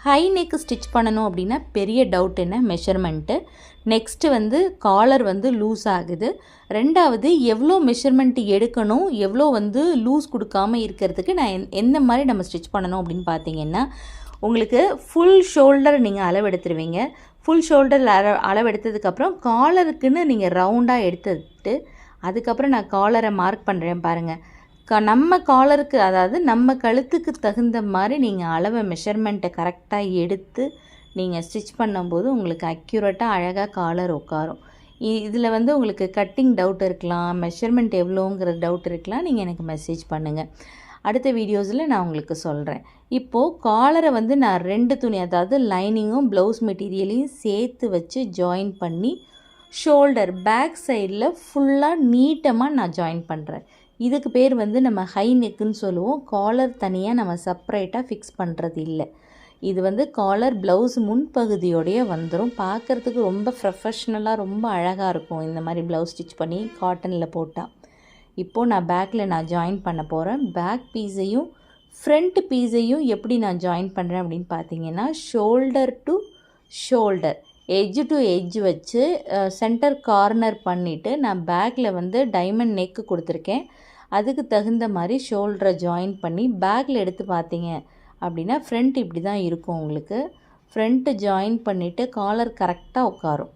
High neck stitch பண்ணணும் அப்படின்னா பெரிய டவுட் என்ன மெஷர்மெண்ட்டு. நெக்ஸ்ட்டு வந்து காலர் வந்து லூஸ் ஆகுது. ரெண்டாவது எவ்வளோ மெஷர்மெண்ட் எடுக்கணும், எவ்வளோ வந்து லூஸ் கொடுக்காமல் இருக்கிறதுக்கு நான் எந்த மாதிரி நம்ம ஸ்டிச் பண்ணணும் அப்படின்னு பார்த்தீங்கன்னா, உங்களுக்கு ஃபுல் ஷோல்டர் நீங்கள் அளவெடுத்துருவீங்க. ஃபுல் ஷோல்டர் அளவெடுத்ததுக்கப்புறம் காலருக்குன்னு நீங்கள் ரவுண்டாக எடுத்துட்டு அதுக்கப்புறம் நான் காலரை மார்க் பண்ணுறேன் பாருங்கள். நம்ம காலருக்கு, அதாவது நம்ம கழுத்துக்கு தகுந்த மாதிரி நீங்கள் அளவை மெஷர்மெண்ட்டை கரெக்டாக எடுத்து நீங்கள் ஸ்டிச் பண்ணும்போது உங்களுக்கு அக்யூரேட்டாக அழகாக காலர் உட்காரும். இதில் வந்து உங்களுக்கு கட்டிங் டவுட் இருக்கலாம், மெஷர்மெண்ட் எவ்வளோங்கிற டவுட் இருக்கலாம், நீங்கள் எனக்கு மெசேஜ் பண்ணுங்கள். அடுத்த வீடியோஸில் நான் உங்களுக்கு சொல்கிறேன். இப்போது காலரை வந்து நான் 2 துணி, அதாவது லைனிங்கும் ப்ளவுஸ் மெட்டீரியலையும் சேர்த்து வச்சு ஜாயின் பண்ணி ஷோல்டர் பேக் சைடில் ஃபுல்லாக நீட்டமாக நான் ஜாயின் பண்ணுறேன். இதுக்கு பேர் வந்து நம்ம ஹை நெக்குன்னு சொல்லுவோம். காலர் தனியாக நம்ம செப்பரேட்டாக ஃபிக்ஸ் பண்ணுறது இல்லை. இது வந்து காலர் ப்ளவுஸ் முன்பகுதியோடைய வந்துடும். பார்க்குறதுக்கு ரொம்ப ப்ரொஃபஷ்னலாக ரொம்ப அழகாக இருக்கும் இந்த மாதிரி ப்ளவுஸ் ஸ்டிச் பண்ணி காட்டனில் போட்டால். இப்போது நான் பேக்கில் நான் ஜாயின் பண்ண போகிறேன். பேக் பீஸையும் ஃப்ரண்ட் பீஸையும் எப்படி நான் ஜாயின் பண்ணுறேன் அப்படின்னு பார்த்தீங்கன்னா, shoulder to shoulder, edge to edge வச்சு சென்டர் கார்னர் பண்ணிவிட்டு நான் பேக்கில் வந்து டைமண்ட் நெக்கு கொடுத்துருக்கேன். அதுக்கு தகுந்த மாதிரி ஷோல்டரை ஜாயின் பண்ணி பேக்கில் எடுத்து பார்த்தீங்க அப்படின்னா ஃப்ரண்ட் இப்படி தான் இருக்கும் உங்களுக்கு. ஃப்ரண்ட்டு ஜாயின் பண்ணிவிட்டு காலர் கரெக்டாக உட்காரும்.